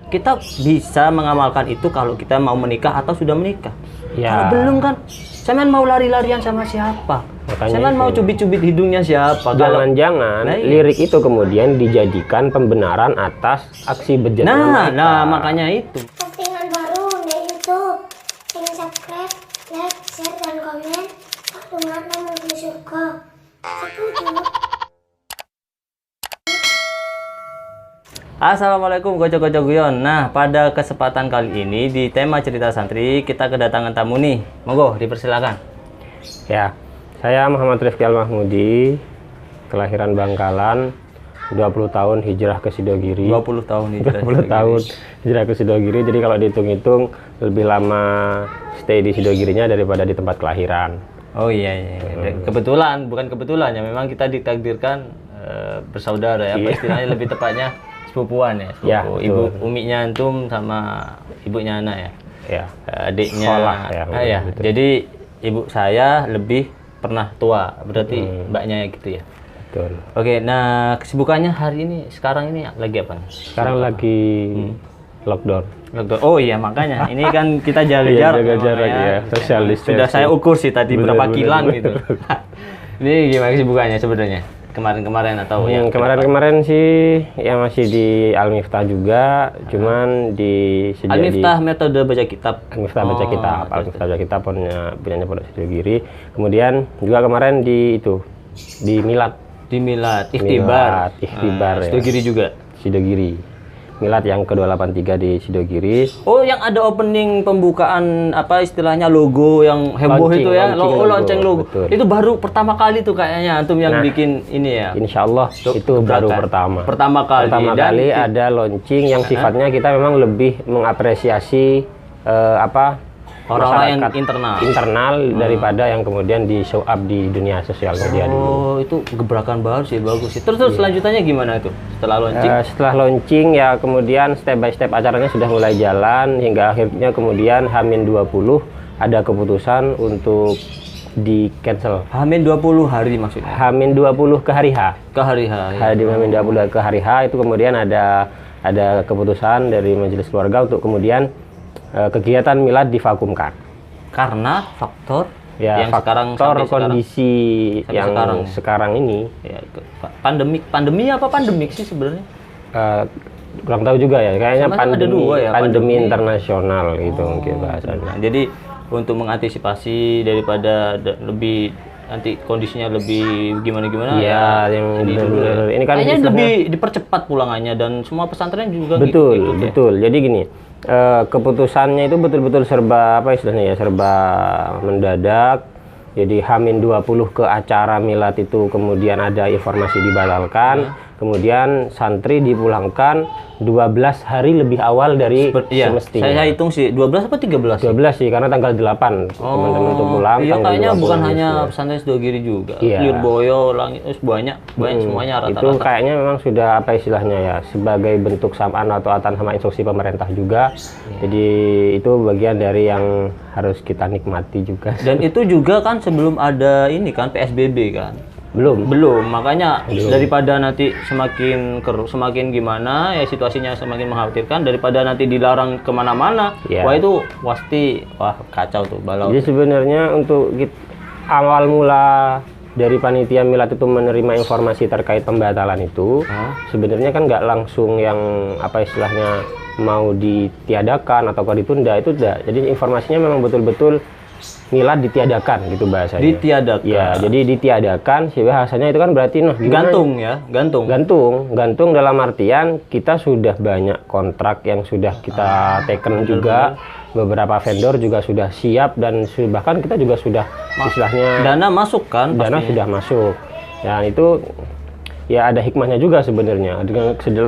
kita bisa mengamalkan itu kalau kita mau menikah atau sudah menikah. Ya. Kalau belum kan, sampean mau lari-larian sama siapa? Makanya Sampean mau cubit-cubit hidungnya siapa? Jangan-jangan lirik itu kemudian dijadikan pembenaran atas aksi bejatnya mereka. Nah, makanya itu. Postingan baru di YouTube. Yang subscribe, like, share, dan komen. Dengan menuju surga. Setuju. Assalamualaikum Kocok-Kocok Guyon. Nah, pada kesempatan kali ini di tema cerita santri kita kedatangan tamu nih. Monggo dipersilakan. Ya, saya Muhammad Rifki Al-Mahmudi, kelahiran Bangkalan, 20 tahun hijrah ke Sidogiri. 20 tahun hijrah. 20 tahun hijrah ke Sidogiri. Jadi kalau dihitung-hitung lebih lama stay di Sidogirinya daripada di tempat kelahiran. Oh iya. Kebetulan, bukan kebetulan ya, memang kita ditakdirkan bersaudara ya, apa istilahnya lebih tepatnya sepupuan ya. Ya, ibu uminya antum sama ibunya anak ya. Ya. Adiknya. Sekolah ya. Ya. Jadi ibu saya lebih pernah tua, berarti mbaknya gitu ya. Betul. Oke, nah kesibukannya hari ini sekarang ini lagi apa nih? Sekarang lagi lockdown. Oh iya, makanya ini kan kita jaga jarak, jaga jarak ya, social distancing. Sudah saya ukur sih tadi berapa kilan gitu. Betul. Ini gimana kesibukannya sebenarnya? Kemarin-kemarin atau yang kemarin-kemarin sih ya masih di Al-Miftah juga, cuman di Al-Miftah metode baca kitab. Al-Miftah baca kitab, Al-Miftah baca kitab punyanya Pondok Sidogiri. Kemudian juga kemarin di Milad. Di Milad, Ikhtibar. Ikhtibar ya. Sidogiri juga. Sidogiri. Milad yang ke-283 di Sidogiri. Oh, yang ada opening pembukaan apa istilahnya logo yang heboh Launching, itu ya, launching logo. Betul. Itu baru pertama kali tuh kayaknya antum yang bikin ini ya. Insya Allah itu baru pertama. Pertama kali. Pertama kali ada launching yang sifatnya kita memang lebih mengapresiasi orang-orang yang masyarakat internal daripada yang kemudian di show up di dunia sosial media dulu. Oh, itu gebrakan baru sih, bagus sih. Terus selanjutnya gimana itu? Setelah launching? Setelah launching ya kemudian step by step acaranya sudah mulai jalan hingga akhirnya kemudian H-20 ada keputusan untuk di cancel. H-20 hari maksudnya? H-20 ke hari H. Ke hari H. Ya. H-20 ke hari H itu kemudian ada keputusan dari majelis keluarga untuk kemudian kegiatan milad divakumkan karena faktor ya, yang sekarang kondisi yang sekarang ini ya, pandemi apa pandemik sih sebenarnya kurang tahu juga ya, kayaknya pandemi internasional gitu mungkin bahasanya. Jadi untuk mengantisipasi daripada lebih nanti kondisinya lebih gimana ya yang benar ini kan kayaknya lebih dipercepat pulangannya dan semua pesantren juga betul. Ya? Jadi gini, keputusannya itu betul-betul serba mendadak. Jadi H-20 ke acara milad itu kemudian ada informasi dibatalkan, kemudian santri dipulangkan 12 hari lebih awal dari semestinya. Saya hitung sih 12 apa 13? 12 sih, karena tanggal 8 teman-teman untuk pulang. Iya, kayaknya bukan hanya ya. pesantren Sidogiri juga. Iya. Lirboyo, Langit, banyak semuanya rata-rata. Itu kayaknya memang sudah apa istilahnya ya, sebagai bentuk sam'an atau atan sama instruksi pemerintah juga. Jadi itu bagian dari yang harus kita nikmati juga. Dan itu juga kan sebelum ada ini kan PSBB kan? Belum, makanya daripada nanti semakin gimana ya situasinya semakin mengkhawatirkan daripada nanti dilarang kemana-mana. Wah itu pasti kacau tuh balau. Jadi sebenarnya untuk awal mula dari panitia milad itu menerima informasi terkait pembatalan itu sebenarnya kan nggak langsung yang apa istilahnya mau ditiadakan atau ditunda, itu tidak. Jadi informasinya memang betul-betul milad ditiadakan gitu bahasanya. Ditiadakan. Ya, jadi ditiadakan sih bahasanya itu kan berarti gantung dalam artian kita sudah banyak kontrak yang sudah kita teken juga. Beberapa vendor juga sudah siap dan bahkan kita juga sudah istilahnya dana masuk kan? Dana sudah masuk. Ya, itu ya ada hikmahnya juga sebenarnya.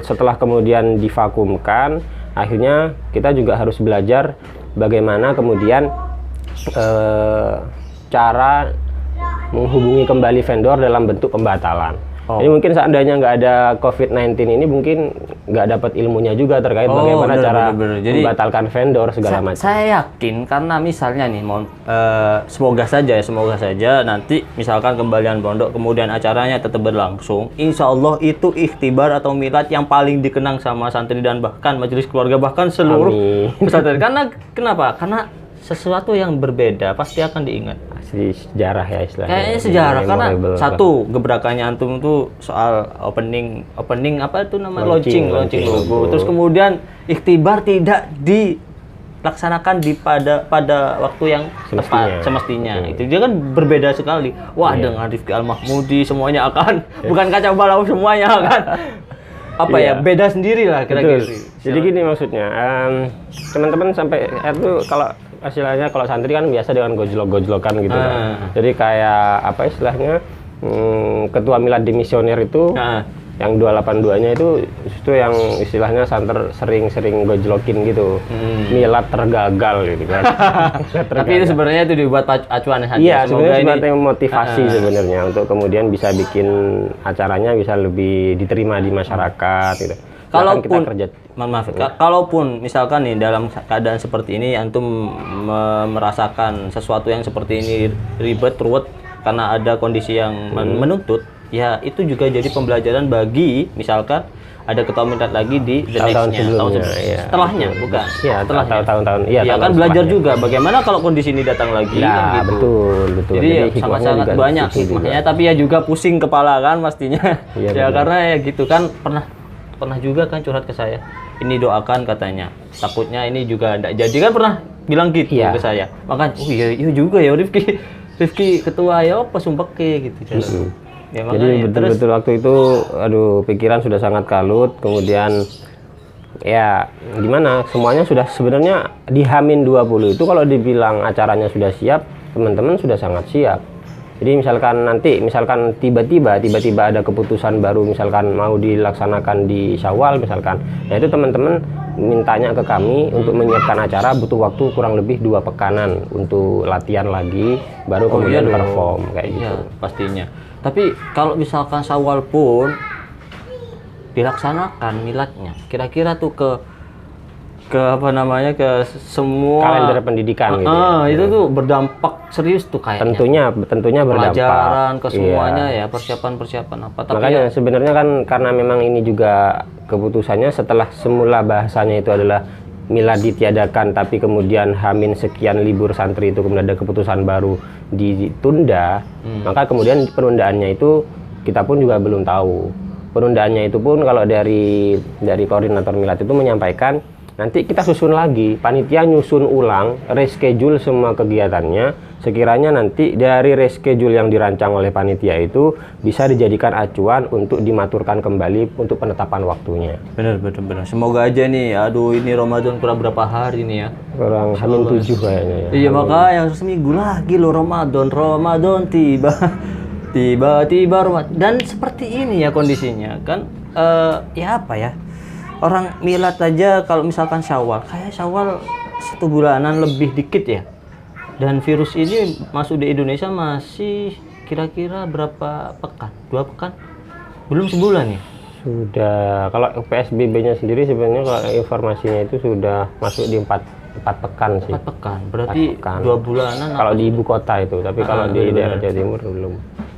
Setelah kemudian divakumkan, akhirnya kita juga harus belajar bagaimana kemudian cara menghubungi kembali vendor dalam bentuk pembatalan. Jadi mungkin seandainya nggak ada COVID-19 ini mungkin nggak dapat ilmunya juga terkait bagaimana cara Jadi, membatalkan vendor segala macam. Saya yakin karena misalnya nih, semoga saja nanti misalkan kembalian pondok kemudian acaranya tetap berlangsung, insya Allah itu ikhtibar atau milad yang paling dikenang sama santri dan bahkan majelis keluarga bahkan seluruh pesantren. Karena kenapa? Karena sesuatu yang berbeda pasti akan diingat. Asli sejarah ya istilahnya. Kayaknya sejarah karena satu gebrakannya antum tuh soal opening apa itu namanya launching logo. Terus kemudian ikhtibar tidak dilaksanakan pada waktu yang tepat semestinya. Itu dia kan berbeda sekali. Wah, dengan Rifki Al-Mahmudi semuanya akan bukan kacau balau semuanya kan. Beda sendiri lah kira-kira. Jadi gini maksudnya, teman-teman sampai itu kalau istilahnya kalau santri kan biasa dengan gojlok-gojlokan gitu kan. Jadi kayak apa istilahnya ketua milad dimisioner itu yang 282-nya itu yang istilahnya sering gojlokin gitu. Milad tergagal gitu kan. Tapi itu sebenarnya itu dibuat acuan saja. Iya, sebenarnya sebagai motivasi sebenarnya untuk kemudian bisa bikin acaranya bisa lebih diterima di masyarakat gitu. Kalaupun misalkan nih dalam keadaan seperti ini antum merasakan sesuatu yang seperti ini ribet, ruwet karena ada kondisi yang menuntut, ya itu juga jadi pembelajaran bagi misalkan ada ketua milad lagi di tahun setelahnya, bukan? Iya, tahun-tahun. Iya, kan belajar juga bagaimana kalau kondisi ini datang lagi. Ya, kan gitu. Betul. Jadi sangat banyak hikmahnya, tapi ya juga pusing kepala kan pastinya. Ya karena ya gitu kan pernah juga kan curhat ke saya. Ini doakan katanya. Takutnya ini juga enggak jadi kan pernah bilang gitu ke saya. Makanya iya juga ya Rifki ketua ya apa sumpeke gitu. Ya, jadi betul-betul waktu itu pikiran sudah sangat kalut, kemudian ya gimana semuanya sudah sebenarnya di H-20 itu kalau dibilang acaranya sudah siap, teman-teman sudah sangat siap. Jadi misalkan tiba-tiba ada keputusan baru misalkan mau dilaksanakan di Syawal misalkan, ya itu teman-teman mintanya ke kami untuk menyiapkan acara butuh waktu kurang lebih 2 pekanan untuk latihan lagi baru kemudian perform kayak gitu. Ya, pastinya. Tapi kalau misalkan Syawal pun dilaksanakan miladnya, kira-kira tuh ke semua kalender pendidikan gitu. Itu tuh berdampak serius tuh kayaknya. Tentunya berdampak. Pelajaran ke semuanya ya, persiapan apa. Tapi makanya sebenarnya kan karena memang ini juga keputusannya setelah semula bahasanya itu adalah milad ditiadakan, tapi kemudian Hamin sekian libur santri itu kemudian ada keputusan baru ditunda, maka kemudian penundaannya itu kita pun juga belum tahu. Penundaannya itu pun kalau dari koordinator milad itu menyampaikan nanti kita susun lagi, panitia nyusun ulang, reschedule semua kegiatannya, sekiranya nanti dari reschedule yang dirancang oleh panitia itu bisa dijadikan acuan untuk dimaturkan kembali untuk penetapan waktunya. Benar. Semoga aja nih, ini Ramadan kurang berapa hari nih ya? Kurang H-7 kayaknya ya. Iya, makanya seminggu lagi loh Ramadan tiba. Tiba-tiba Ramadan. Dan seperti ini ya kondisinya kan, ya apa ya? Orang milad aja kalau misalkan Syawal, kayak Syawal 1 bulanan lebih dikit ya. Dan virus ini masuk di Indonesia masih kira-kira berapa pekan? 2 pekan? Belum sebulan ya? Sudah, kalau PSBB-nya sendiri sebenarnya kalau informasinya itu sudah masuk di 4 pekan sih. 4 pekan, berarti 2 bulanan. Kalau di ibu kota itu, tapi kalau di daerah Jawa Timur belum.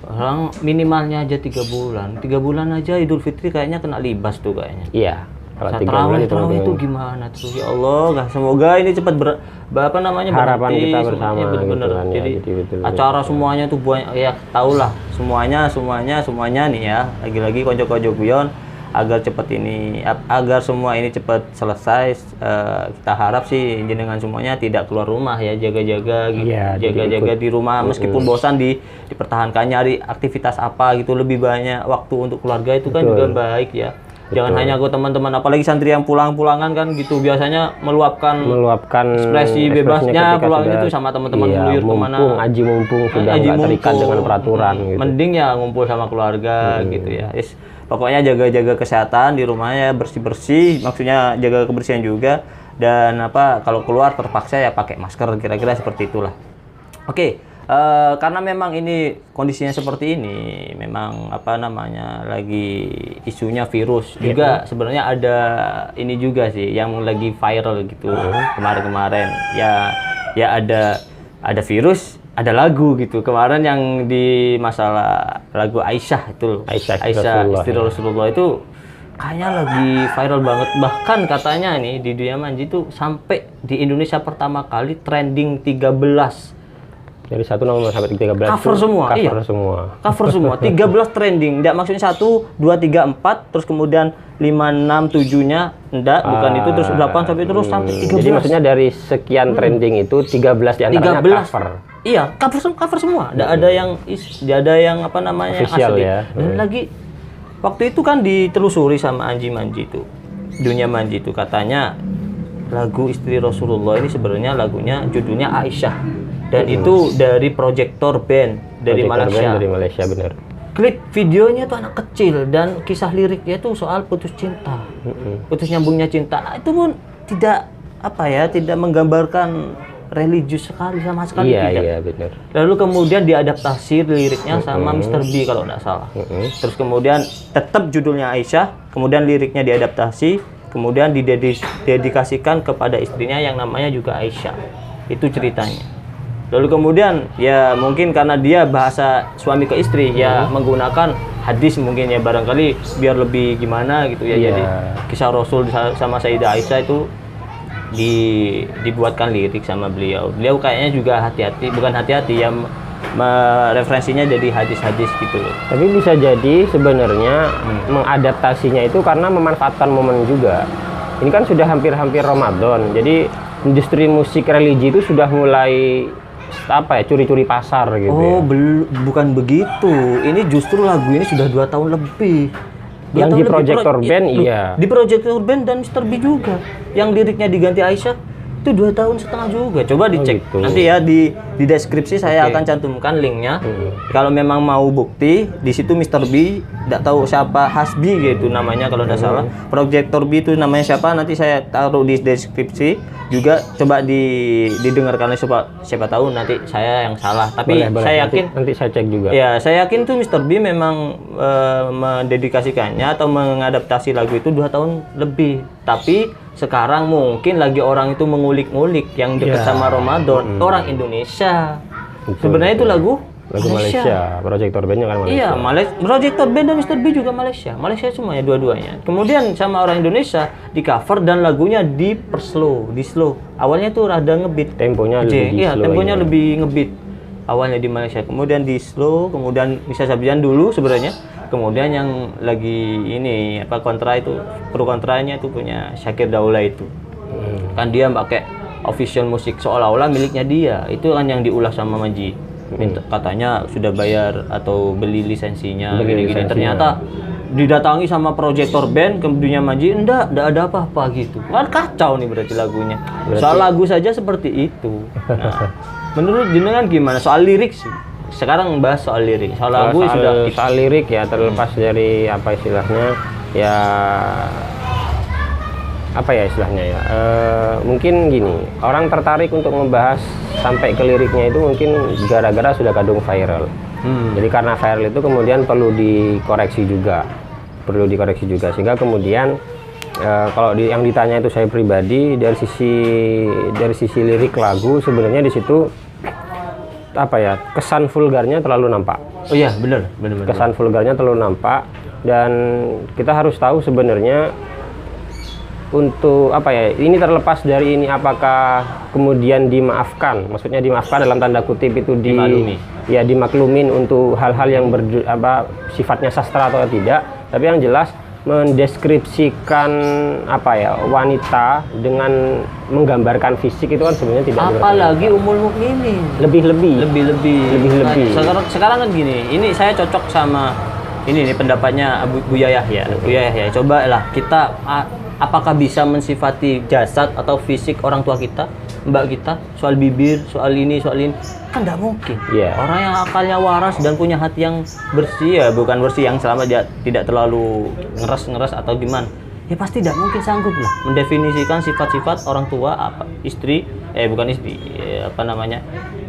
Orang minimalnya aja 3 bulan. 3 bulan aja Idul Fitri kayaknya kena libas tuh kayaknya. Iya. Tarawih itu gimana tuh ya Allah, semoga ini cepat harapan kita bersama bener-bener gitu kan, jadi betul. Acara semuanya tuh ya tahulah semuanya nih ya, lagi-lagi konco-konco guyon agar semua ini cepat selesai. Kita harap sih jenengan semuanya tidak keluar rumah ya, jaga-jaga gitu. Jaga-jaga di rumah meskipun bosan dipertahankan, nyari aktivitas apa gitu, lebih banyak waktu untuk keluarga itu kan juga baik ya. Jangan hanya ke teman-teman, apalagi santri yang pulang-pulangan kan gitu, biasanya meluapkan ekspresi bebasnya pulang itu sama teman-teman meluyur kemana. Mumpung sudah nggak terikat dengan peraturan gitu. Mending ya ngumpul sama keluarga gitu ya. Pokoknya jaga-jaga kesehatan di rumahnya, bersih-bersih, maksudnya jaga kebersihan juga. Dan kalau keluar terpaksa ya pakai masker, kira-kira seperti itulah. Oke, Karena memang ini kondisinya seperti ini, memang apa namanya lagi isunya virus juga sebenarnya ada ini juga sih yang lagi viral gitu kemarin-kemarin ya ada virus, ada lagu gitu kemarin yang di masalah lagu Aisyah itu Aisyah istri Rasulullah itu kayaknya lagi viral banget, bahkan katanya nih di dunia manji itu sampai di Indonesia pertama kali trending 13 dari 1 nomor sampai 13 cover semua, cover semua 13 trending, enggak maksudnya 1, 2, 3, 4 terus kemudian 5, 6, 7 nya enggak, bukan itu terus 8 sampai terus sampai 13. Jadi maksudnya dari sekian trending itu 13 diantaranya cover. Iya, cover semua. Enggak ada yang apa namanya official asli. Ya. Dan lagi waktu itu kan ditelusuri sama Anji Manji itu, dunia Manji itu katanya lagu Istri Rasulullah ini sebenarnya lagunya judulnya Aisyah. Dan itu dari Projector Band dari Malaysia. Dari Malaysia, benar. Klip videonya tuh anak kecil dan kisah liriknya itu soal putus cinta, putus nyambungnya cinta. Itu pun tidak tidak menggambarkan religius sama sekali tidak. Iya, benar. Lalu kemudian diadaptasi liriknya sama Mr. B kalau nggak salah. Terus kemudian tetap judulnya Aisyah, kemudian liriknya diadaptasi, kemudian didedikasikan kepada istrinya yang namanya juga Aisyah. Itu ceritanya. Lalu kemudian ya mungkin karena dia bahasa suami ke istri ya menggunakan hadis mungkin ya barangkali biar lebih gimana gitu ya. Jadi kisah Rasul sama Sayyidah Aisyah itu dibuatkan lirik sama beliau. Beliau kayaknya juga bukan hati-hati ya referensinya jadi hadis-hadis gitu loh. Tapi bisa jadi sebenarnya mengadaptasinya itu karena memanfaatkan momen juga. Ini kan sudah hampir-hampir Ramadan. Jadi industri musik religi itu sudah mulai curi-curi pasar gitu. Bukan begitu. Ini justru lagu ini sudah 2 tahun lebih. Yang di Projector Band iya. Di Projector Band dan Mr. B juga. Yang liriknya diganti Aisyah itu 2 tahun setengah juga. Coba dicek. Gitu. Nanti ya di deskripsi saya akan cantumkan linknya. Kalau memang mau bukti, di situ Mr. B, tidak tahu siapa, Hasbi gitu namanya kalau tidak salah. Projector B itu namanya siapa? Nanti saya taruh di deskripsi. Juga coba didengarkan siapa tahu nanti saya yang salah. Tapi boleh. saya yakin nanti saya cek juga. Ya, saya yakin tuh Mr. B memang mendedikasikannya atau mengadaptasi lagu itu 2 tahun lebih. Tapi sekarang mungkin lagi orang itu mengulik-ngulik yang dekat sama Ramadan, orang Indonesia. Sebenarnya itu lagu Malaysia. Projector Band-nya kan Malaysia. Iya, Projector Band dan Mr. B juga Malaysia semuanya dua-duanya. Kemudian sama orang Indonesia di cover dan lagunya di slow. Awalnya tuh rada ngebeat. Temponya lebih slow. Temponya lebih ngebeat. Awalnya di Malaysia, kemudian di slow, kemudian Nisa Sabian dulu sebenarnya. Kemudian yang lagi ini kontra itu, pro kontranya itu punya Syakir Daula itu. Kan dia pakai official musik seolah-olah miliknya dia. Itu kan yang diulas sama Manji. Katanya sudah bayar atau beli lisensinya gini-gini. Ternyata didatangi sama Projector Band ke dunia Manji, enggak ada apa-apa gitu. Kan kacau nih berarti lagunya. Soal lagu saja seperti itu. Nah, menurut jenengan gimana soal lirik sih? Sekarang bahas soal lirik. Soal lagu sudah soal lirik ya terlepas dari apa istilahnya ya mungkin gini, orang tertarik untuk membahas sampai ke liriknya itu mungkin gara-gara sudah kadung viral. Jadi karena viral itu kemudian perlu dikoreksi juga sehingga kemudian kalau yang ditanya itu saya pribadi dari sisi lirik lagu sebenarnya di situ kesan vulgarnya terlalu nampak. Oh iya, benar. Kesan vulgarnya terlalu nampak dan kita harus tahu sebenarnya untuk ini terlepas dari ini apakah kemudian dimaafkan, maksudnya dimaafkan dalam tanda kutip itu dimaklumin untuk hal-hal yang sifatnya sastra atau tidak, tapi yang jelas mendeskripsikan wanita dengan menggambarkan fisik itu kan sebenarnya tidak apalagi Ummul Mukminin lebih. Sekarang kan gini, ini saya cocok sama ini pendapatnya Buya Yahya. Coba lah kita apakah bisa mensifati jasad atau fisik orang tua kita, mbak kita, soal bibir, soal ini, kan nggak mungkin. Orang yang akalnya waras dan punya hati yang bersih, ya bukan bersih yang selama dia tidak terlalu ngeres atau gimana, ya pasti tidak mungkin sanggup lah mendefinisikan sifat-sifat orang tua, apa istri, bukan istri, apa namanya,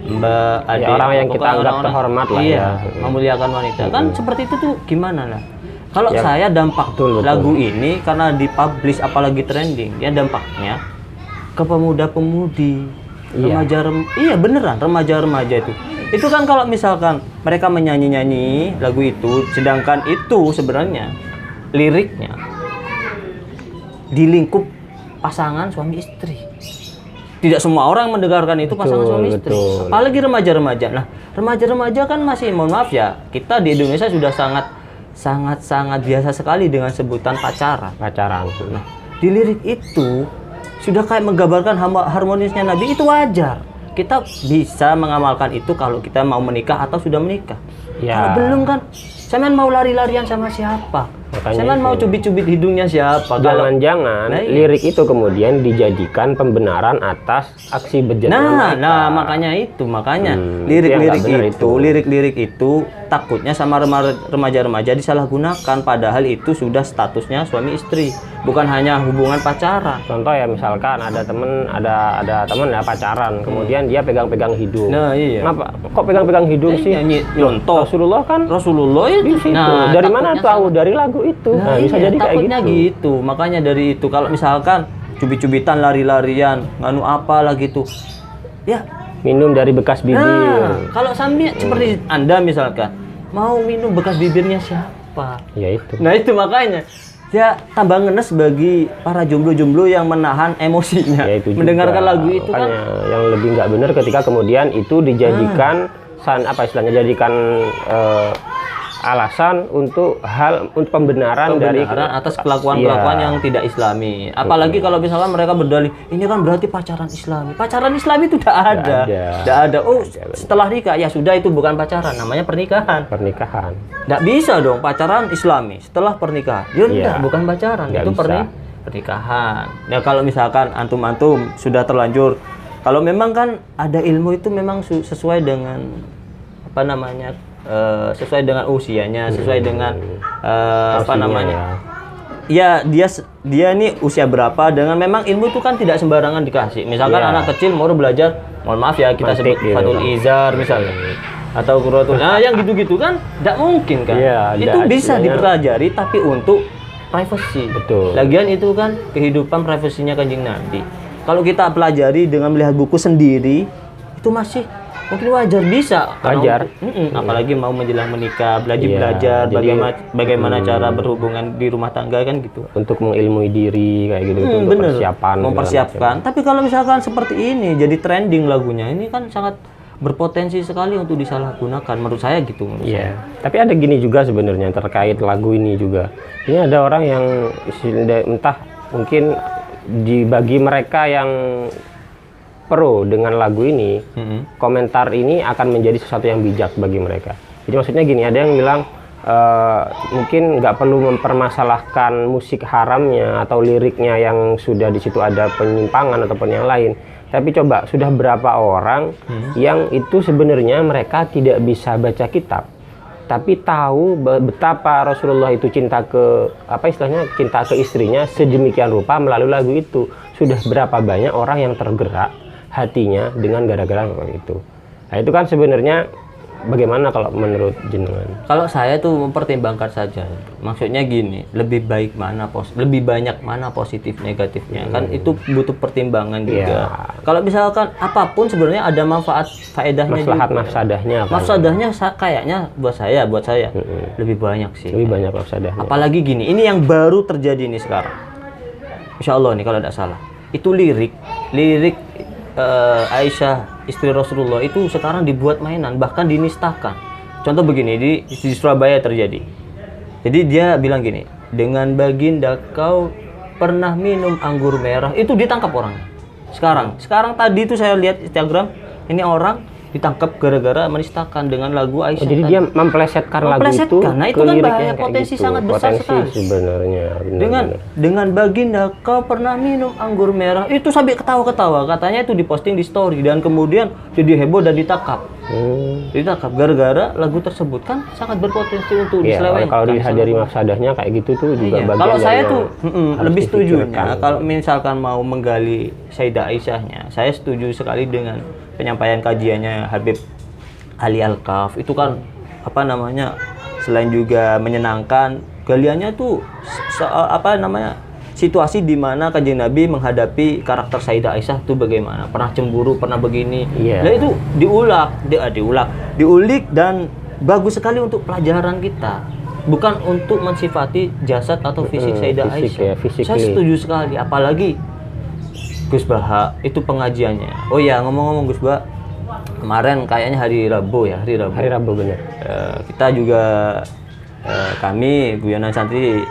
mbak, adik, orang yang kita pokoknya anggap terhormat lah iya, ya. memuliakan wanita. Kan seperti itu tuh gimana lah. Kalau Ya, saya dampak betul. lagu ini karena dipublish apalagi trending, ya dampaknya ke pemuda-pemudi, Iya. iya beneran remaja-remaja itu. Itu kan kalau misalkan mereka menyanyi-nyanyi lagu itu, sedangkan itu sebenarnya liriknya di lingkup pasangan suami istri. Tidak semua orang mendengarkan itu pasangan suami istri. betul. Apalagi remaja-remaja. Nah, remaja-remaja kan masih, mohon maaf ya, kita di Indonesia sudah sangat biasa sekali dengan sebutan pacaran. Nah, di lirik itu sudah kayak menggambarkan harmonisnya Nabi, itu wajar. Kita bisa mengamalkan itu kalau kita mau menikah atau sudah menikah. Ya. Kalau belum kan, Semen mau lari-larian sama siapa? Makanya Semen mau itu. cubit-cubit hidungnya siapa? Jangan-jangan Nah, iya. lirik itu kemudian dijadikan pembenaran atas aksi bejat mereka. makanya itu yang lirik-lirik nggak benar itu, lirik-lirik itu takutnya sama remaja-remaja disalahgunakan, padahal itu sudah statusnya suami istri, bukan hanya hubungan pacaran. Contoh ya, misalkan ada temen ya pacaran, kemudian dia pegang-pegang hidung. Nah, iya. Kenapa? Kok pegang-pegang hidung sih? Nyontoh Rasulullah kan Rasulullah di itu. situ. Dari mana takutnya tahu? Dari lagu itu. Nah, bisa iya, jadi kayak takutnya gitu. gitu. Makanya dari itu kalau misalkan cubit-cubitan, lari-larian, nganu apa lah gitu. Ya, Minum dari bekas bibir. nah, kalau sambil seperti Anda misalkan mau minum bekas bibirnya siapa? Ya itu. Nah, itu makanya ya tambah ngenes bagi para jomblo-jomblo yang menahan emosinya. Ya itu juga. Mendengarkan lagu itu kan. Makanya yang lebih nggak benar ketika kemudian itu dijadikan jadikan alasan untuk pembenaran dari atas kelakuan-kelakuan yang tidak islami. Apalagi kalau misalkan mereka berdalih, ini kan berarti pacaran islami. Pacaran islami itu tidak ada. Tidak ada. Oh, setelah nikah ya sudah, itu bukan pacaran, namanya pernikahan. pernikahan. Tidak bisa dong pacaran islami setelah pernikahan. Ya Iya. bukan pacaran, Nggak itu bisa. pernikahan. Ya kalau misalkan antum-antum sudah terlanjur, kalau memang kan ada ilmu itu memang sesuai dengan apa namanya, sesuai dengan usianya, sesuai dengan apa Pastinya namanya, ya. ya dia ini usia berapa, dengan memang ilmu itu kan tidak sembarangan dikasih. Misalkan Iya. anak kecil mau belajar, mohon maaf ya kita sebut Mantik gitu, Fathul Pak. Izar misalnya, atau Qurratul, nah yang gitu-gitu kan tidak mungkin kan. Iya, Itu ada bisa istilahnya. dipelajari tapi untuk privacy. Betul. Lagian itu kan kehidupan privasinya Kanjeng Nabi. Kalau kita pelajari dengan melihat buku sendiri, itu masih mungkin wajar, bisa. Wajar. Apalagi mau menjelang menikah, Iya, belajar jadi, bagaimana cara berhubungan di rumah tangga kan gitu. Untuk mengilmui diri kayak gitu, itu untuk Bener. persiapan. Mempersiapkan. Tapi kalau misalkan seperti ini jadi trending lagunya, ini kan sangat berpotensi sekali untuk disalahgunakan, menurut saya gitu. Iya. Tapi ada gini juga sebenarnya terkait lagu ini juga. Ini ada orang yang entah mungkin bagi mereka yang pro dengan lagu ini, komentar ini akan menjadi sesuatu yang bijak bagi mereka. Jadi maksudnya gini, ada yang bilang mungkin nggak perlu mempermasalahkan musik haramnya atau liriknya yang sudah di situ ada penyimpangan ataupun yang lain. Tapi coba, sudah berapa orang yang itu sebenarnya mereka tidak bisa baca kitab, tapi tahu betapa Rasulullah itu cinta ke cinta ke istrinya sedemikian rupa melalui lagu itu. Sudah berapa banyak orang yang tergerak hatinya dengan gara-gara seperti itu. Nah, itu kan sebenarnya bagaimana kalau menurut jenengan? Kalau saya tuh mempertimbangkan saja. Maksudnya gini, lebih banyak mana positif negatifnya. Kan itu butuh pertimbangan juga. Kalau misalkan apapun sebenarnya ada manfaat faedahnya Maslahat juga. mafsadahnya apa? Mafsadahnya kayaknya buat saya lebih banyak sih. Lebih banyak mafsadahnya. Apalagi gini, ini yang baru terjadi nih sekarang. Insya Allah nih kalau tidak salah. Itu lirik Aisyah istri Rasulullah itu sekarang dibuat mainan, bahkan dinistakan. Contoh begini, di Surabaya terjadi. Jadi dia bilang gini, dengan baginda kau pernah minum anggur merah, itu ditangkap orang. Sekarang tadi itu saya lihat Instagram, ini orang ditangkap gara-gara menistakan dengan lagu Aisyah. Jadi dia memplesetkan lagu itu. Nah itu ke kan liriknya bahaya, kayak potensi gitu. sangat besar Potensi sekali. Sebenarnya. Dengan baginda kau pernah minum anggur merah, itu sampai ketawa-ketawa, katanya itu diposting di story dan kemudian jadi heboh dan ditangkap. Ditangkap gara-gara lagu tersebut kan sangat berpotensi untuk Iya, diselewengkan. kalau dilihat dari mafsadahnya kayak gitu tuh juga Iya. bagian Kalau saya yang tuh harus lebih setujunya difikirkan. kalau misalkan mau menggali Sayyidah Aisyahnya, saya setuju sekali dengan penyampaian kajiannya Habib Ali Al-Kaf. Itu kan apa namanya, selain juga menyenangkan, galiannya tuh situasi di mana Kanjeng Nabi menghadapi karakter Sayyidah Aisyah itu bagaimana, pernah cemburu, pernah begini. Iya. Nah itu diulik dan bagus sekali untuk pelajaran kita. Bukan untuk mensifati jasad atau fisik Sayyidah fisik Aisyah. ya, physically. Saya setuju sekali, apalagi Gus Baha itu pengajiannya. Oh ya, ngomong-ngomong Gus Baha, kemarin kayaknya hari Rabu ya, hari Rabu bener. kita juga kami Guyonan Santri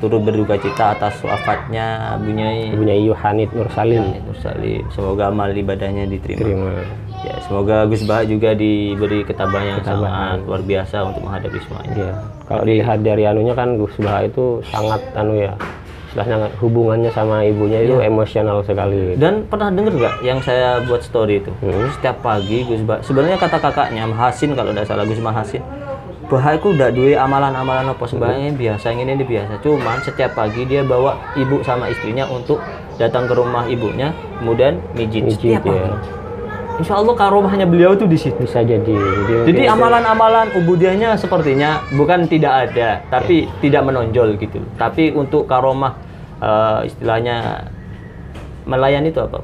turut berduka cita atas wafatnya Bunyai Bunyai Yohanit Nursalim. Nursalim. Semoga amal ibadahnya diterima. Terima. Ya, semoga Gus Baha juga diberi ketabahan yang sangat luar biasa untuk menghadapi semuanya. Iya. Kalau dilihat dari anunya kan Gus Baha itu sangat istilahnya hubungannya sama ibunya itu emosional sekali. Dan pernah denger nggak yang saya buat story itu? Setiap pagi Gus Baha, sebenarnya kata kakaknya Mahasin kalau tidak salah, Gus Mahasin, Baha itu udah duwe amalan-amalan apa sembahyang biasa, ini biasa. Cuman setiap pagi dia bawa ibu sama istrinya untuk datang ke rumah ibunya, kemudian mijit setiap pagi. Insya Allah karomahnya beliau tuh di situ. Bisa jadi. Jadi amalan-amalan ubudiahnya sepertinya bukan tidak ada, tapi tidak menonjol gitu. Tapi untuk karomah istilahnya melayani itu apa?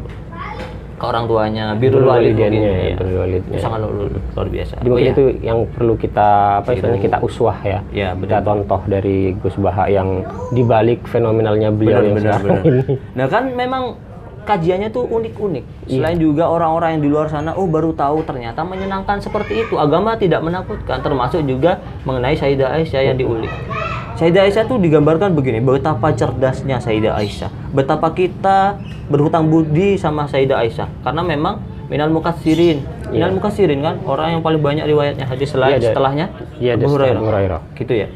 Ke orang tuanya, birrul walid mungkin ya. Walidnya. Sangat luar biasa. Jadi mungkin itu yang perlu kita istilahnya kita uswah ya. Ya, kita contoh dari Gus Baha yang dibalik fenomenalnya beliau yang sekarang ini. Nah kan memang kajiannya tuh unik-unik. Selain juga orang-orang yang di luar sana, baru tahu ternyata menyenangkan seperti itu. Agama tidak menakutkan, termasuk juga mengenai Sayyidah Aisyah yang diulik. Sayyidah Aisyah tuh digambarkan begini, betapa cerdasnya Sayyidah Aisyah, betapa kita berhutang budi sama Sayyidah Aisyah, karena memang minal mukatsirin kan orang yang paling banyak riwayatnya hadis setelahnya Abu Hurairah. Gitu ya.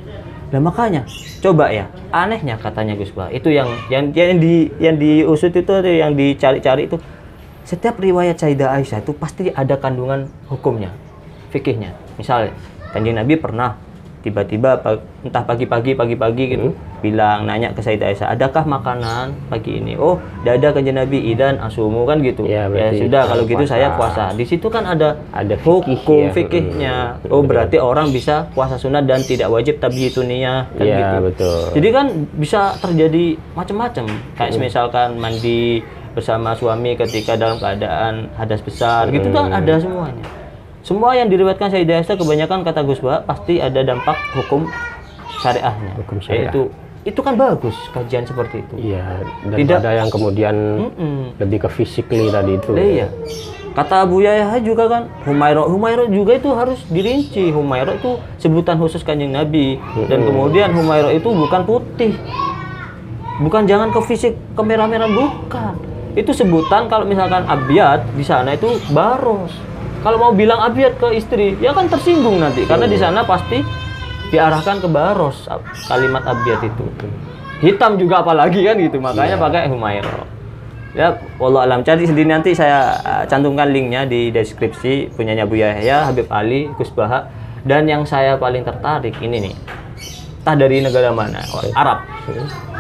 Nah makanya coba ya, anehnya katanya Gus Baha itu yang diusut itu, yang dicari-cari itu, setiap riwayat Sayyidah Aisyah itu pasti ada kandungan hukumnya, fikihnya. Misalnya Kanjeng Nabi pernah tiba-tiba entah pagi-pagi gitu bilang, nanya ke Sayyidah Aisyah, adakah makanan pagi ini? Oh, tidak ada Kanjeng Nabi, idan asumu kan gitu. Ya sudah kalau gitu saya puasa. Di situ kan ada hukum fikihnya. Oh, berarti orang bisa puasa sunat dan tidak wajib tabiituniyah kan gitu. Betul. Jadi kan bisa terjadi macam-macam. Kayak misalkan mandi bersama suami ketika dalam keadaan hadas besar gitu kan ada semuanya. Semua yang diriwayatkan Sayyidah Aisyah kebanyakan kata Gus Baha pasti ada dampak hukum syariahnya. Hukum syariah. Itu kan bagus kajian seperti itu. Iya, daripada yang kemudian lebih ke physically tadi itu. Iya. Kata Abu Yahya juga kan, Humairah juga itu harus dirinci. Humairah itu sebutan khusus Kanjeng Nabi. Dan kemudian Humairah itu bukan putih. Bukan jangan ke fisik kemerah-merahan, bukan. Itu sebutan kalau misalkan abyad di sana itu baros. Kalau mau bilang abyad ke istri, ya kan tersinggung nanti. Karena di sana pasti diarahkan ke baros kalimat abyad itu. Hitam juga apalagi kan gitu, makanya pakai Humairah. Ya, wallahu alam. Cari sendiri, nanti saya cantumkan linknya di deskripsi, punyanya Abu Yahya, Habib Ali, Gus Baha. Dan yang saya paling tertarik ini nih, entah dari negara mana, Arab.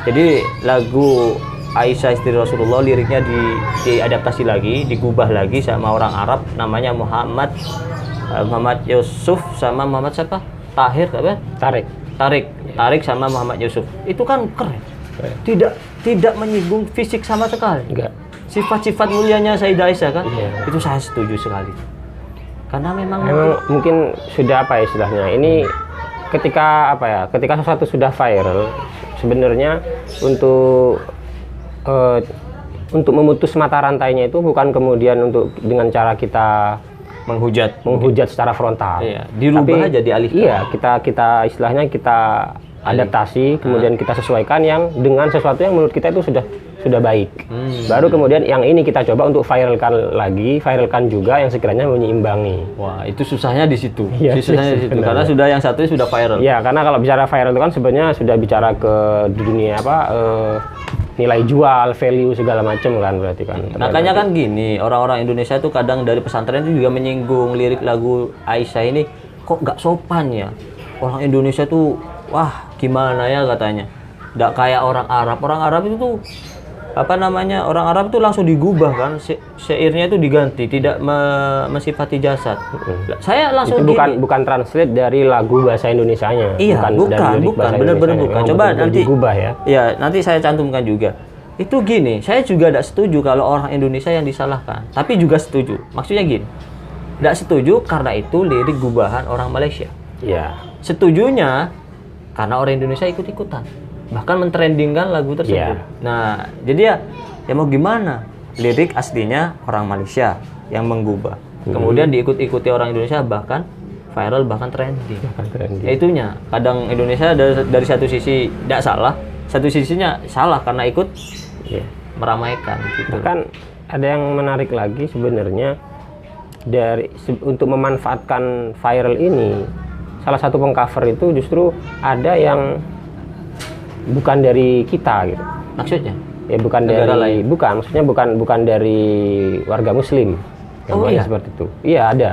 Jadi lagu Aisyah istri Rasulullah, liriknya diadaptasi lagi, digubah lagi sama orang Arab, namanya Muhammad Yusuf sama Muhammad siapa? Tarik sama Muhammad Yusuf. Itu kan keren. Tidak menyinggung fisik sama sekali. Enggak. Sifat-sifat mulianya Sayyidah Aisyah kan? Itu saya setuju sekali. Karena memang mungkin sudah istilahnya. Ini ketika sesuatu sudah viral, sebenarnya untuk memutus mata rantainya itu bukan kemudian dengan cara kita menghujat secara frontal. Iya, dirubah aja, dialihkan. Iya, kita istilahnya kita adaptasi, kemudian kita sesuaikan yang dengan sesuatu yang menurut kita itu sudah baik. Baru kemudian yang ini kita coba untuk viralkan juga yang sekiranya menyeimbangi. Wah, itu susahnya di situ. Iya, susahnya di situ. Karena yang satu sudah viral. Iya, karena kalau bicara viral itu kan sebenarnya sudah bicara ke dunia nilai jual, value segala macam kan berarti kan. Makanya kan gini, orang-orang Indonesia tuh kadang dari pesantren itu juga menyinggung lirik lagu Aisyah ini kok nggak sopan ya. Orang Indonesia tuh wah gimana ya katanya. Nggak kayak orang Arab. Orang Arab itu tuh apa namanya? Orang Arab tuh langsung digubah kan. Syairnya itu diganti, tidak mensifati jasad. Saya langsung itu bukan translate dari lagu bahasa Indonesianya. Iya, bukan, benar-benar bukan. Coba nanti digubah ya. Ya, nanti saya cantumkan juga. Itu gini, saya juga tidak setuju kalau orang Indonesia yang disalahkan. Tapi juga setuju. Maksudnya gini, tidak setuju karena itu lirik gubahan orang Malaysia. Iya. Setujunya karena orang Indonesia ikut-ikutan, bahkan mentrendingkan lagu tersebut. Yeah. Nah, jadi ya mau gimana? Lirik aslinya orang Malaysia yang menggubah, kemudian diikut-ikuti orang Indonesia, bahkan viral, bahkan trending. Ya itunya, kadang Indonesia dari satu sisi tidak salah, satu sisinya salah karena ikut meramaikan. Gitu. Bahkan ada yang menarik lagi sebenarnya untuk memanfaatkan viral ini. Salah satu pengcover itu justru ada yang bukan dari kita gitu. Maksudnya? Ya bukan negara dari lain. Maksudnya bukan dari warga muslim. Iya? Seperti itu. Iya, ada.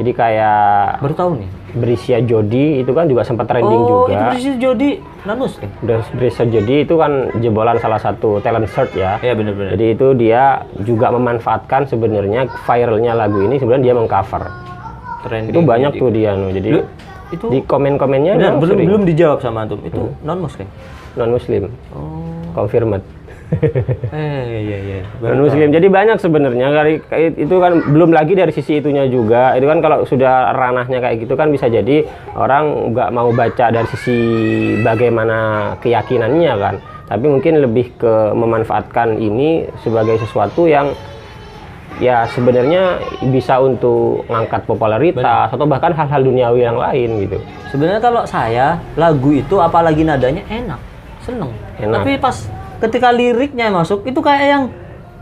Jadi kayak Baru tahu nih. Berisya Jodi itu kan juga sempat trending juga. Itu Berisya Jodi non muslim. Berisya Jodi itu kan jebolan salah satu talent search ya. Iya benar-benar. Jadi itu dia juga memanfaatkan sebenarnya viralnya lagu ini, sebenarnya dia mengcover. Trending. Itu banyak tuh dia Jadi itu di komen-komennya belum dijawab sama antum. Itu non muslim. Non muslim. Oh. Confirmed. Iya. Non muslim. Jadi banyak sebenarnya itu kan, belum lagi dari sisi itunya juga. Itu kan kalau sudah ranahnya kayak gitu kan bisa jadi orang nggak mau baca dari sisi bagaimana keyakinannya kan. Tapi mungkin lebih ke memanfaatkan ini sebagai sesuatu yang ya sebenarnya bisa untuk ngangkat popularitas atau bahkan hal-hal duniawi yang lain gitu. Sebenarnya kalau saya lagu itu apalagi nadanya enak, seneng. Tapi pas ketika liriknya masuk itu kayak yang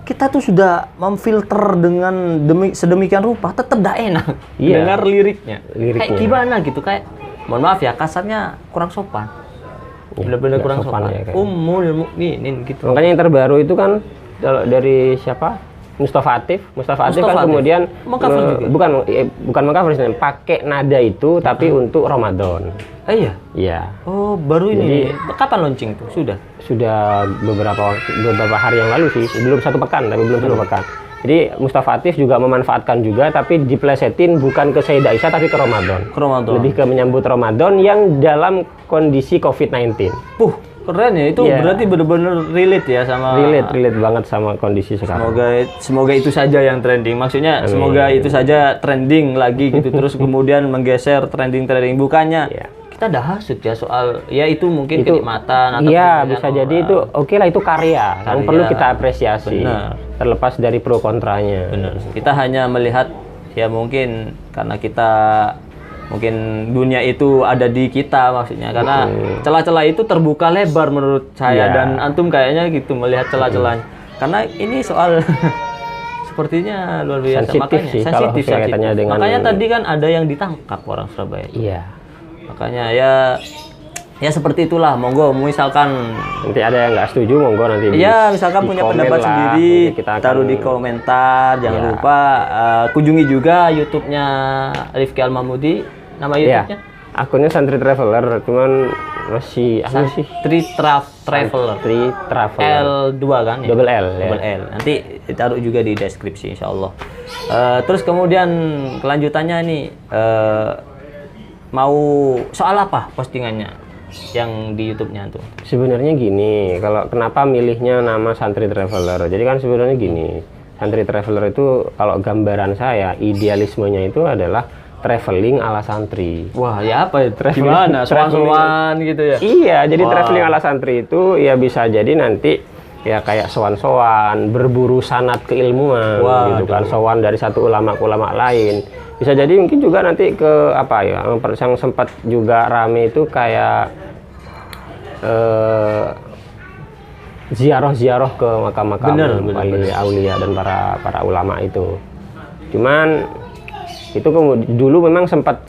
kita tuh sudah memfilter dengan sedemikian rupa tetap tidak enak. Iya. Dengar liriknya. Kayak gimana gitu, kayak mohon maaf ya kasarnya kurang sopan. Benar-benar kurang sopan. Ya, Ummul mukminin gitu. Makanya yang terbaru itu kan dari siapa? Mustafa Atif kan kemudian bukan mengcover, pakai nada itu tapi untuk Ramadan. Iya. Iya. Oh, baru ini. Kapan launching itu? Sudah beberapa hari yang lalu sih, belum satu pekan. Jadi Mustafa Atif juga memanfaatkan juga, tapi diplesetin bukan ke Sayyidah Aisyah tapi ke Ramadan. Lebih ke menyambut Ramadan yang dalam kondisi COVID-19. Keren ya, itu berarti benar-benar relate ya sama relate banget sama kondisi sekarang. Semoga itu saja yang trending. Maksudnya semoga itu saja trending lagi gitu terus kemudian menggeser trending bukannya. Kita dah hasut ya soal ya itu mungkin kenikmatan atau bisa jadi itu oke lah, itu karya kan perlu kita apresiasi. Benar. Terlepas dari pro kontranya. Benar. Kita hanya melihat ya mungkin karena kita mungkin dunia itu ada di kita maksudnya, karena celah-celah itu terbuka lebar menurut saya dan antum kayaknya gitu melihat celah-celahnya, karena ini soal sepertinya luar biasa. Sensitif. Makanya tadi kan ada yang ditangkap orang Surabaya. Iya. Makanya ya seperti itulah. Monggo misalkan nanti ada yang nggak setuju, monggo nanti misalkan punya pendapat sendiri kita taruh di komentar. Jangan lupa kunjungi juga YouTube-nya Rifki Al-Mahmudi. Nama YouTube-nya akunnya Santri Traveler, cuman masih Traveler L2 kan ya? Double L. Nanti ditaruh juga di deskripsi insyaallah. Terus kemudian kelanjutannya nih mau soal apa postingannya yang di YouTube-nya tuh? Sebenarnya gini, kalau kenapa milihnya nama Santri Traveler? Jadi kan sebenarnya gini, Santri Traveler itu kalau gambaran saya, idealismenya itu adalah traveling ala santri. Wah, ya apa ya? Gimana? Soan-soan gitu ya? Iya, jadi traveling ala santri itu ya bisa jadi nanti ya kayak soan-soan, berburu sanad keilmuan gitu kan, soan dari satu ulama ke ulama lain. Bisa jadi mungkin juga nanti ke apa ya, yang sempat juga rame itu kayak ziarah-ziarah ke makam-makam aulia dan para ulama itu. Cuman itu dulu memang sempat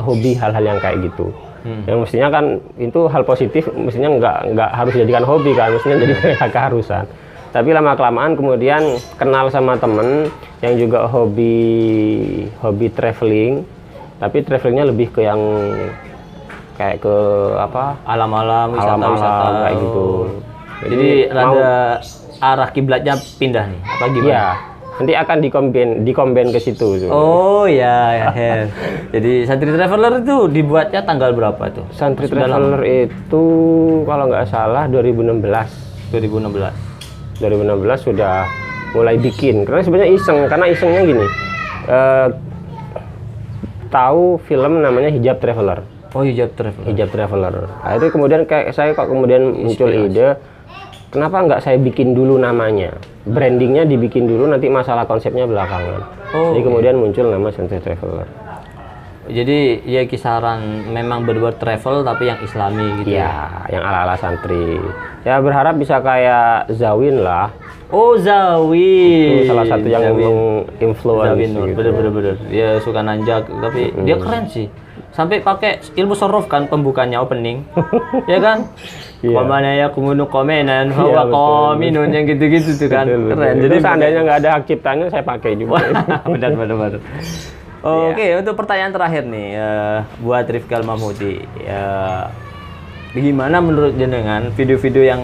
hobi hal-hal yang kayak gitu. Yang mestinya kan itu hal positif, mestinya nggak harus dijadikan hobi kan, mestinya jadi keharusan. Tapi lama-kelamaan kemudian kenal sama temen yang juga hobi traveling, tapi travelingnya lebih ke yang kayak ke apa, Alam-alam, wisata-wisata kayak gitu. Jadi ada arah kiblatnya pindah nih, apa gimana? Iya, nanti akan dikomben ke situ tuh. Oh ya. Jadi Santri Traveler itu dibuatnya tanggal berapa tuh? Santri Sudah Traveler itu kalau nggak salah 2016 sudah mulai bikin, karena sebenarnya isengnya gini, tahu film namanya Hijab Traveler. Oh, Hijab Traveler. Nah, itu kemudian kayak saya kok kemudian muncul ide, kenapa nggak saya bikin dulu namanya, brandingnya dibikin dulu, nanti masalah konsepnya belakangan. Jadi kemudian muncul nama Santri Traveler. Jadi ya kisaran memang berbau travel tapi yang islami gitu. Ya, yang ala-ala santri. Ya berharap bisa kayak Zawin lah. Oh, Zawin. Itu salah satu yang menginfluence Zawin Nur. gitu. Bener. Dia suka nanjak tapi dia keren sih. Sampai pakai ilmu sorof kan pembukanya opening. Ya kan? Komana ya kumunu komenan hawa kominun yang gitu-gitu tuh kan. Betul. Keren. Jadi seandainya nggak ada hak ciptanya saya pakai juga. Benar. Oke, untuk pertanyaan terakhir nih buat Rifkal Mahmudi. Bagaimana menurut jenengan video-video yang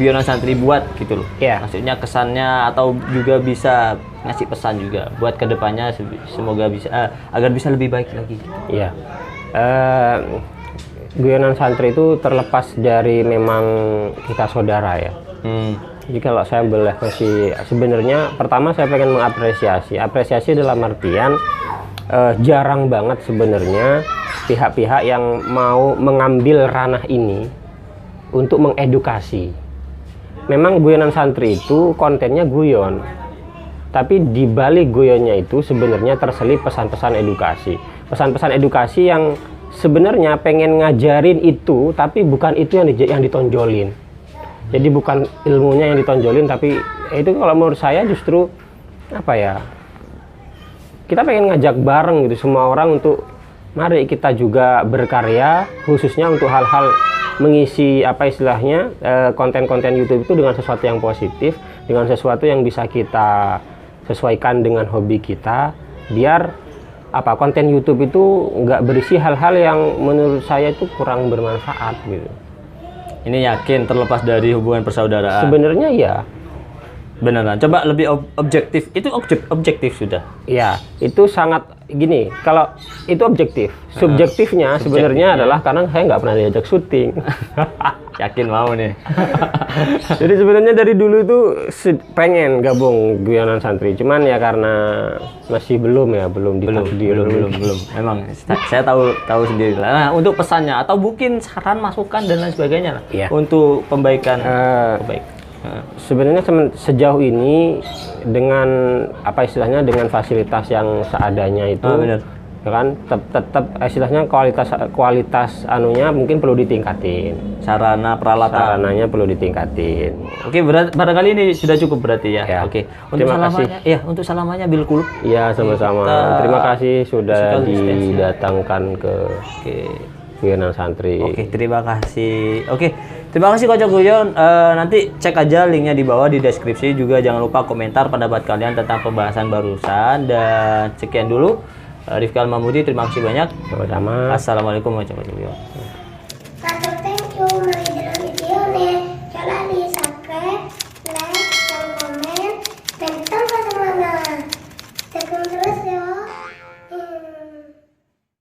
Guyonan Santri buat gitu loh? Iya. Maksudnya kesannya atau juga bisa ngasih pesan juga buat kedepannya semoga bisa agar bisa lebih baik lagi. Iya. Guyonan Santri itu terlepas dari memang kita saudara ya. Jadi kalau saya boleh kasih, sebenarnya pertama saya pengen apresiasi dalam artian jarang banget sebenarnya pihak-pihak yang mau mengambil ranah ini untuk mengedukasi. Memang Guyonan Santri itu kontennya guyon, tapi di balik guyonnya itu sebenarnya terselip pesan-pesan edukasi yang sebenarnya pengen ngajarin itu, tapi bukan itu yang ditonjolin. Jadi bukan ilmunya yang ditonjolin, tapi itu kalau menurut saya justru apa ya, kita pengen ngajak bareng gitu semua orang untuk mari kita juga berkarya, khususnya untuk hal-hal mengisi apa istilahnya konten-konten YouTube itu dengan sesuatu yang positif, dengan sesuatu yang bisa kita sesuaikan dengan hobi kita, biar apa konten YouTube itu nggak berisi hal-hal yang menurut saya itu kurang bermanfaat gitu. Ini yakin terlepas dari hubungan persaudaraan? Sebenarnya ya. Beneran. Coba lebih objektif. Itu objektif sudah. Ya, itu sangat gini. Kalau itu objektif, subjektifnya sebenarnya adalah karena saya nggak pernah diajak syuting. Yakin mau nih. Jadi sebenarnya dari dulu tuh pengen gabung Guyonan Santri, cuman ya karena masih belum ditakdir. Belum. Memang saya tahu sendiri lah. Nah, untuk pesannya atau mungkin saran, masukan dan lain sebagainya lah. Iya. Untuk pembaikan sebenarnya sejauh ini dengan apa istilahnya dengan fasilitas yang seadanya itu, benar. Ya kan tetap istilahnya kualitas anunya mungkin perlu ditingkatin. Sarana Sarananya perlu ditingkatin. Oke, barangkali ini sudah cukup berarti ya. Ya. Oke. Terima kasih. Untuk salamannya Bil Kulub. Iya, sama-sama. Terima kasih sudah didatangkan ke Guyonan Santri. Oke, terima kasih. Oke, terima kasih Kocok Guyon. Nanti cek aja linknya di bawah di deskripsi. Juga jangan lupa komentar pendapat kalian tentang pembahasan barusan. Dan sekian dulu. Rifkal Mahmudi, terima kasih banyak. Sama-sama. Assalamualaikum warahmatullahi wabarakatuh.